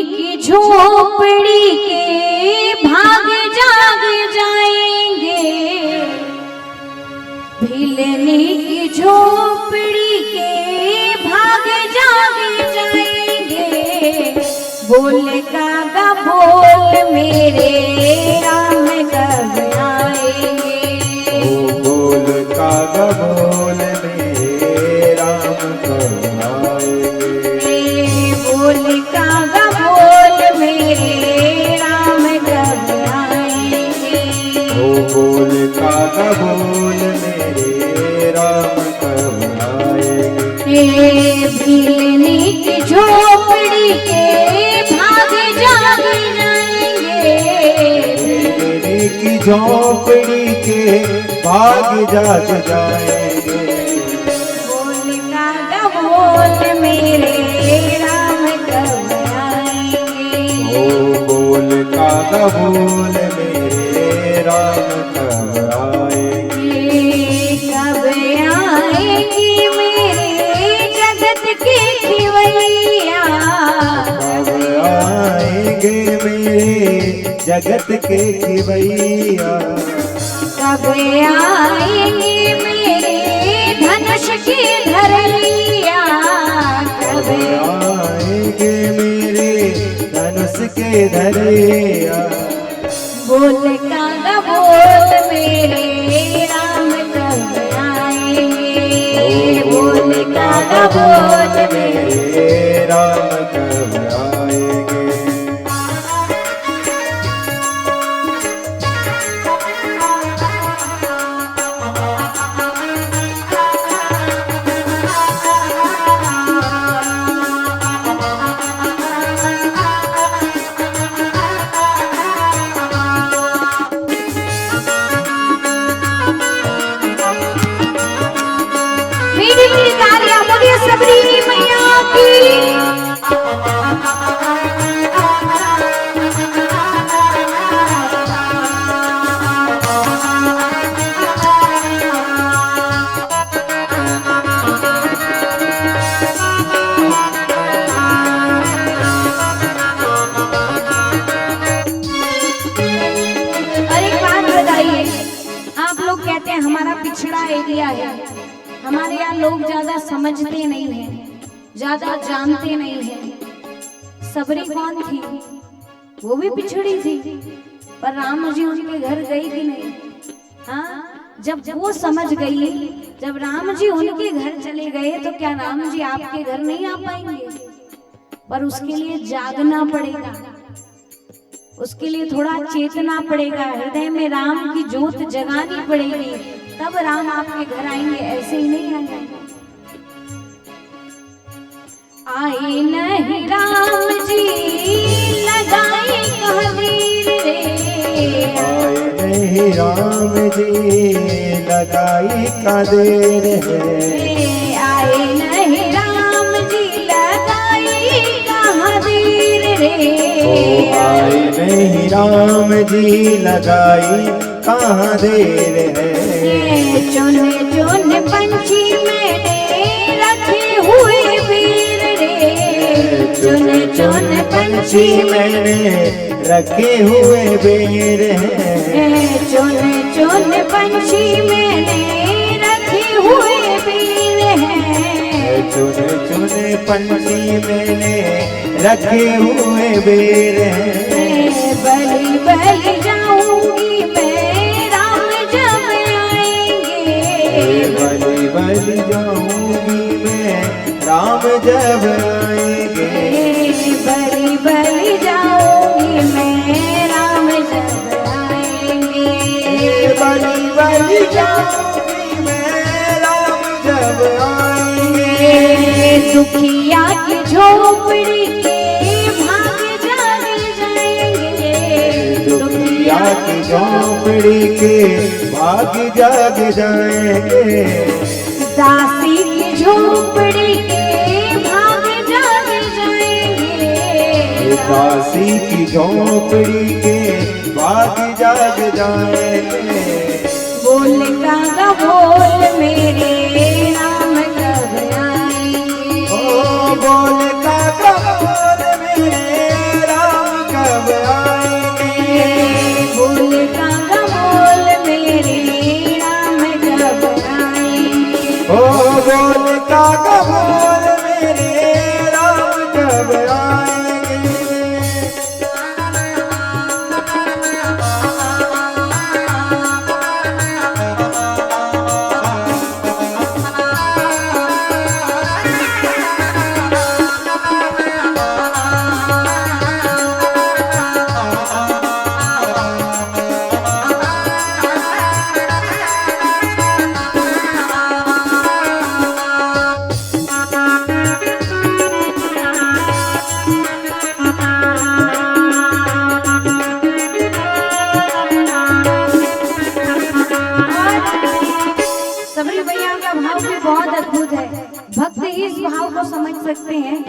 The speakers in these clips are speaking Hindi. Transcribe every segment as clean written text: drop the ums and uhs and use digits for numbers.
की झोपड़ी के भाग जाग जाएंगे, भिलनी की झोपड़ी के भाग जाग जाएंगे। बोल कागा बोल मेरे राम कब आएंगे, बोल कागा बोल मेरे राम कब आएंगे, बोल कागा बोल मेरे राम कब आएंगे, बोल कागा बोल मेरे राम कब आएंगे। भिलनी की झोपड़ी के भाग जाग जाएंगे, भिलनी की झोपड़ी के भाग जाग जाएंगे। बोल कागा बोल मेरे राम कब आएंगे, बोल कागा बोल मेरे राम कब आएंगे, कब आएंगे मेरे जगत के खिवैया, कब आएंगे मेरे जगत के खिवैया, कब आएंगे मेरे धनुष के धरैया, कब आएंगे मेरे धनुष के धरैया। बोल कागा बोल मेरे राम कब आएंगे, बोल कागा बोल मेरे राम कब आएंगे। मेरी मेरी तारियां बोलिए सबरी मैया की। और एक बात बताइए, आप लोग कहते हैं हमारा पिछड़ा एरिया है, हमारे यहाँ लोग ज्यादा समझते नहीं हैं, ज्यादा जानते नहीं हैं। सबरी कौन थी? वो भी पिछड़ी थी, पर राम जी उनके घर गई कि नहीं? हाँ, जब वो समझ गई, जब राम जी उनके घर चले गए तो क्या राम जी आपके घर नहीं आ पाएंगे? पर उसके लिए जागना पड़ेगा, उसके लिए थोड़ा चेतना पड़ेगा, हृदय में राम की ज्योत जगानी पड़ेगी, तब राम आपके घर आएंगे, ऐसे ही नहीं आएंगे। आए नहीं राम जी लगाए कहवीर रे, आए नहीं राम जी लगाई का देर है, आए नहीं राम जी लगाई कहाँ देर रे, आए नहीं राम जी लगाई कहाँ देर है। चुन चुन पंछी मैंने रखे हुए वीर रे, चुन चुन पंछी मैंने रखे हुए बेर हैं, चुन चुन पंछी मैंने रखे हुए वीर हैं, चुन चुन पंछी मैंने रखे हुए बेर हैं। बलि बलि जाऊंगी मैं राम जब आएंगे, बलि बलि जाऊंगी मैं राम जब आएंगे, बलि बलि जाऊंगी मैं राम जब आएंगे, बलि बलि जाऊंगी मैं राम जब आएंगे। दुखिया की झोपड़ी के भाग जाग जाएंगे, दुखिया की झोपड़ी के भाग जाग जाएंगे, दासी की झोपड़ी के भाग जाग जाएंगे, दासी की झोपड़ी के भाग जाग जाएंगे। बोल कागा बोल मेरे राम कब आएंगे, बोल कागा बोल मेरे भाव को समझ सकते हैं।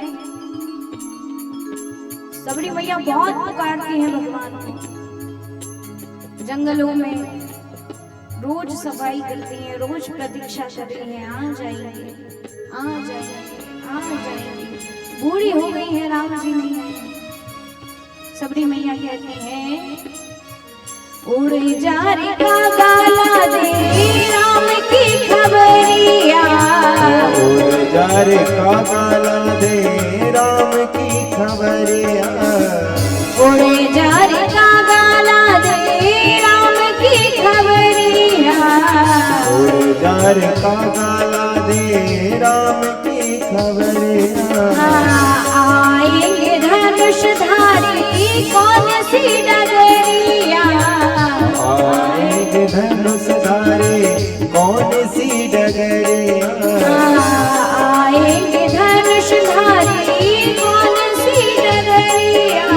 सबरी मैया बहुत पुकारती हैं भगवान को, जंगलों में रोज सफाई करती हैं, रोज प्रतीक्षा कर रही हैं, आ जाएंगे आ जाएंगे आ जाएंगे। बूढ़ी हो गई है, राम जी नहीं। सबरी मैया कहती हैं, उड़ जा रे कागला दे राम की खबरिया, उड़ जा रे कागला दे राम की खबरिया, उड़ जा रे कागला दे राम की खबरिया, उड़ जा रे कागला दे राम की खबरिया। आएंगे धनुषधारी कौन सी डगरिया, आएंगे धनुषधारी कौन सी डगरिया, आएंगे धनुषधारी कौन सी डगरिया,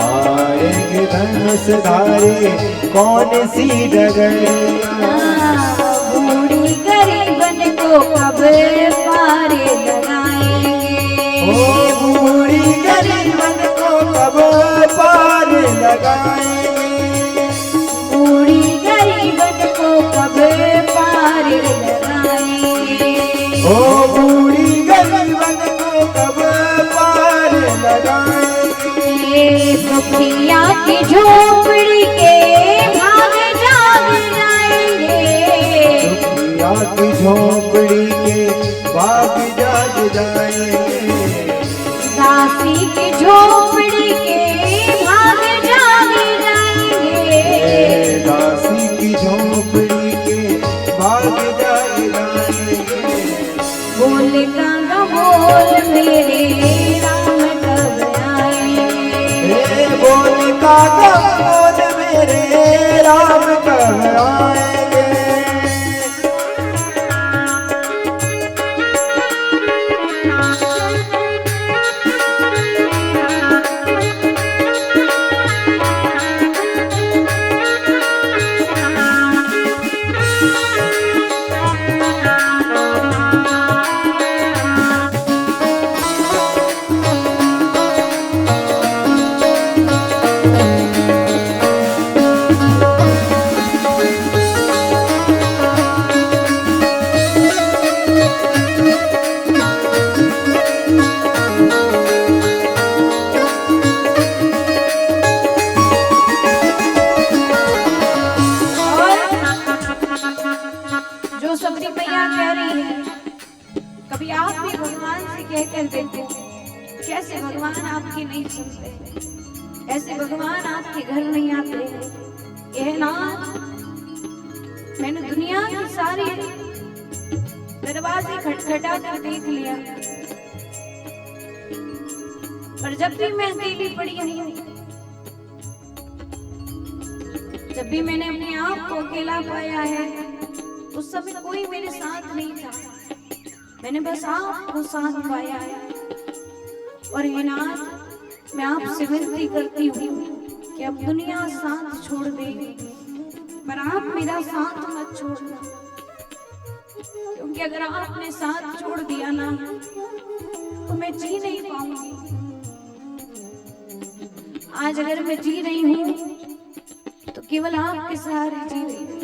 आएंगे धनुषधारी कौन सी डगरिया। बूढ़ी गरीबन को कब पारे लगाएंगे, ओ बूढ़ी गरीबन को कब पार लगाएंगे, बूढ़ी गरीबन को कब पारे लगाएंगे, ओ बूढ़ी गरीबन को कब पार लगाएंगे। दुखिया की झोपड़ी के भाग जाग जाएंगे, दुखिया की झोपड़ी के भाग जाग जाएंगे, दासी की झोपड़ी के भाग जाग जाएंगे, दासी की झोपड़ी के भाग जाग जाएंगे। बोल कांगा बोल मेरे राम कब आएंगे, बोल काका बोल मेरे राम कब आएंगे। जो सबरी मैया कह रही है, कभी आप भी भगवान से कह कर देखो, कैसे भगवान आपकी नहीं सुनते, ऐसे भगवान आपके घर नहीं आते। यह नाथ, मैंने दुनिया के सारे दरवाजे खटखटा कर देख लिया, पर जब भी मैं अकेली पड़ी हूँ, जब भी मैंने अपने आप को अकेला पाया है, उस समय कोई मेरे साथ नहीं था, मैंने बस आपको साथ पाया है। और हे नाथ, मैं आपसे विनती करती हूँ कि अब दुनिया साथ छोड़ दे, पर आप मेरा साथ मत छोड़ना, क्योंकि अगर आपने साथ छोड़ दिया ना तो मैं जी नहीं पाऊंगी। आज अगर मैं जी रही हूँ तो केवल आपके सहारे जी रही हूँ।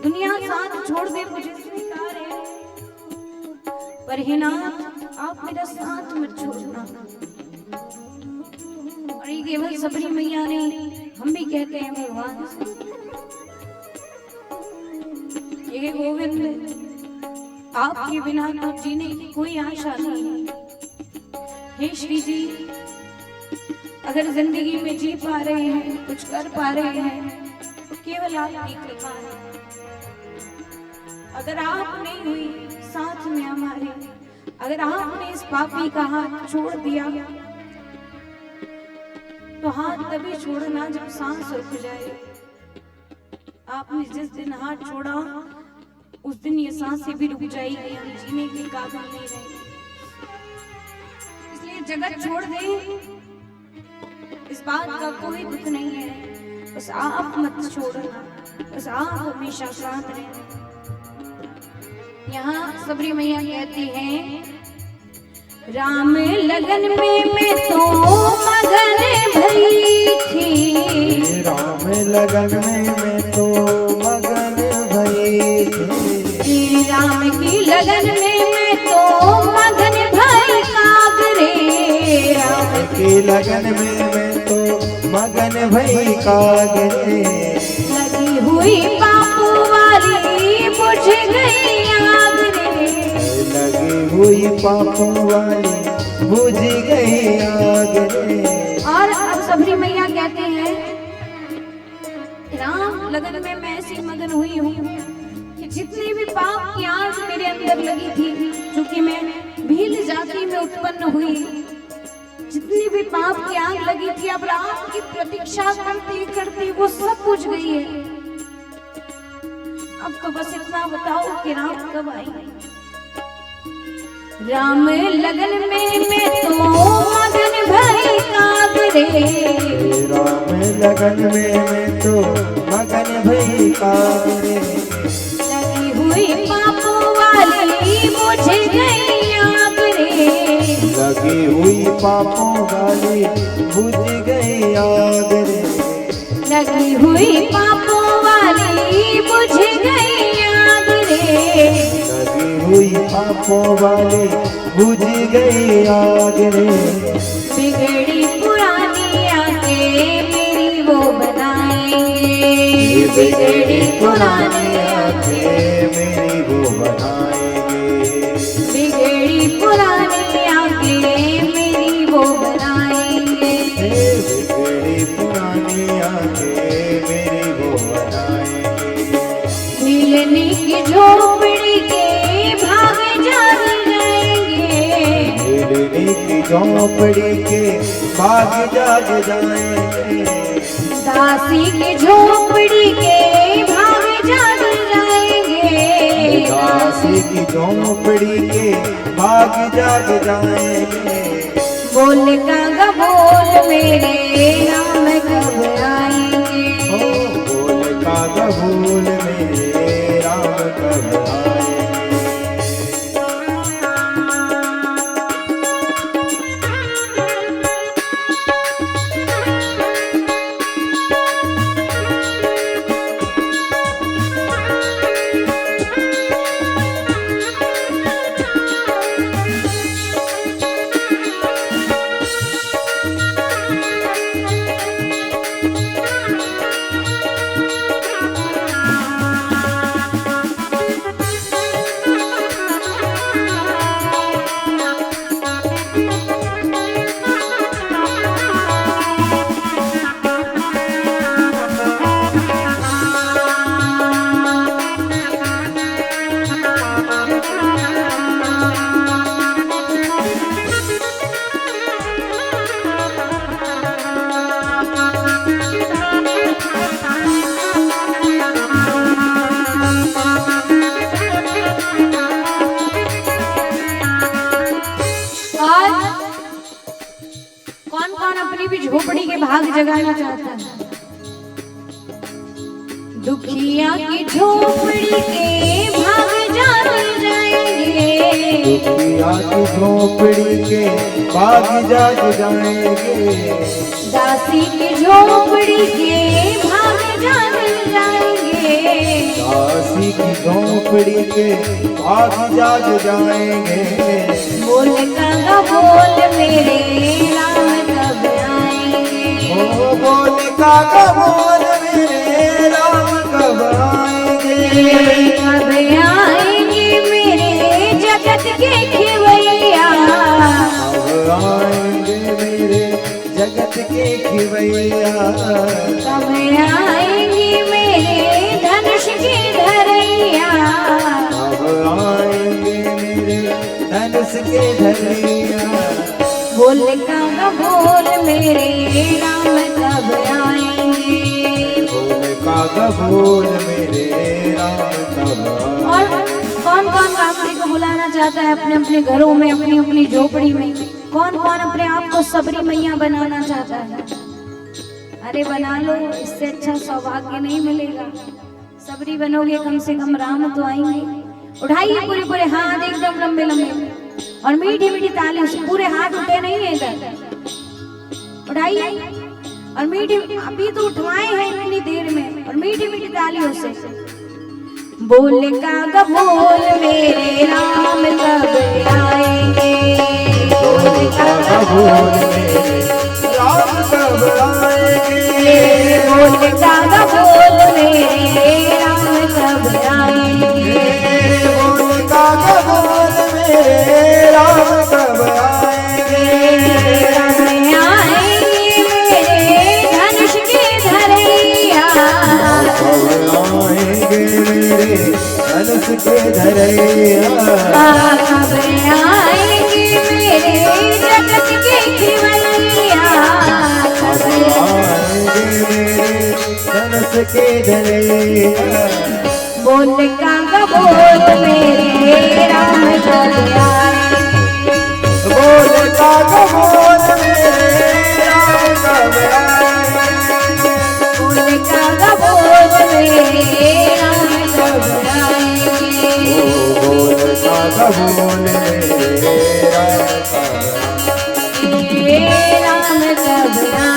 दुनिया साथ छोड़ दे मुझे स्वीकार है, पर हे नाथ आप मेरा साथ मत छोड़ना। और ये केवल सबरी मैया ने, हम भी कहते हैं भगवान से, ये गोविंद आपके बिना तो जीने की कोई आशा नहीं। हे श्री जी, अगर जिंदगी में जी पा रहे हैं, कुछ कर पा रहे हैं, तो केवल आपकी कृपा है। अगर आप नहीं हुई साथ में हमारे, अगर आपने इस पापी का हाथ छोड़ दिया, तो हाथ तभी छोड़ना जब सांस रुक जाए। आपने जिस दिन हाथ छोड़ा, उस दिन ये सांसें भी रुक जाएगी, हम जीने के काबिल नहीं रहेंगे। इसलिए जगत छोड़ दे, इस बात का कोई दुख नहीं है, बस आप मत छोड़ना, बस आप हमेशा साथ रहना। यहाँ सबरी मैया कहती हैं, राम लगन में मैं तो मगन भई थी, राम लगन में मैं तो मगन भई थी, राम की लगन में मैं तो मगन भई कागरे, राम की लगन में मैं तो मगन भई कागरे, लगी हुई पापों वाली बुझ गई आग रे, लगी हुई पापों वाली बुझ गई आग रे। और अब सबरी मैया कहते हैं, राम लगन में मैं ऐसी मगन हुई हूँ कि जितनी भी पाप की आग मेरे अंदर लगी थी, चूंकि मैं भील जाति में उत्पन्न हुई, जितनी भी पाप की आग लगी थी अब राम की प्रतीक्षा करते करते वो सब बुझ गई है। अब तो बस इतना बताओ कि राम कब आएंगे। राम लगन में मैं तो मगन भई कागरे, राम लगन में मैं तो मगन भई कागरे, लगी हुई पापों वाली बुझ गई आग रे, लगी हुई पापों वाली बुझ गई आग रे, लगी हुई पापों वाली बुझ गई आग रे, लगी हुई पापों वाली बुझ गई आग रे, बिगड़ी पुरानी आंखें मेरी वो बनाएंगे, बिगड़ी पुरानी आंखें मेरी वो बनाएंगे, बिगड़ी पुरानी आंखें मेरी वो बनाएंगे, बिगड़ी पुरानी आंखें मेरी वो बनाएंगे, मिलने की झोपड़ी के भाग जाग जाएंगे, मिलने की झोपड़ी के भाग जाग जाएंगे, दासी की झोपड़ी के भाग जाग जाएंगे, दासी की झोपड़ी के भाग जाग जाएंगे, बोल कागा बोल मेरे राम कब आएंगे, ओ बोल कागा बोल मेरे राम कब आएंगे। झोपड़ी के भाग जगाना चाहता है। दुखिया की झोपड़ी के भाग जाग जाएंगे, दुखिया की झोपड़ी के भाग जाग जाएंगे, दासी की झोपड़ी के भाग जाग जाएंगे, दासी की झोपड़ी के भाग जाग जाएंगे। बोल कागा बोल मेरे राम कब आएंगे, ओ बोल कागा बोल मेरे राम कब आएंगे, कब आएंगे मेरे जगत के खिवैया, अब आएंगे मेरे जगत के खिवैया, कब आएंगे मेरे धनुष की धरैया, अब आएंगे मेरे धनुष के धरैया। बोल कागा बोल मेरे राम कब आएंगे। बोल कागा बोल मेरे राम कब आएंगे। और कौन कौन रात्रि को बुलाना चाहता है अपने अपने घरों में, अपनी अपनी झोपड़ी में? कौन कौन अपने आप को सबरी मैया बनाना चाहता है? अरे बना लो, इससे अच्छा सौभाग्य नहीं मिलेगा। सबरी बनोगे कम से कम राम तो आएंगे। उठाइए पूरे पूरे हाथ एकदम लंबे लंबे और मीठी मीठी तालियों से। पूरे हाथ उठे नहीं है इधर, उठाइए और मीठी, अभी तो उठवाए हैं इतनी देर में, और मीठी मीठी तालियों से। बोल कागा बोल मेरे राम कब आएंगे, बोल कागा बोल मेरे राम कब आएंगे, बोल कागा बोल मेरे राम कब आएंगे, बोल कागा बोल मेरे राम कब आएंगे, राम आएंगे मेरे धनुष के धरैया, कब आएंगे मेरे धनुष के धरैया, कब आएंगे मेरे जगत के खिवैया, कब आएंगे मेरे धनुष के धरैया, बोल कागा बोल मेरे राम कब आएंगे, बोल कागा बोल मेरे राम कब आएंगे, बोल कागा बोल मेरे राम कब आएंगे, बोल कागा बोल मेरे राम कब आएंगे। राम कब आएंगे।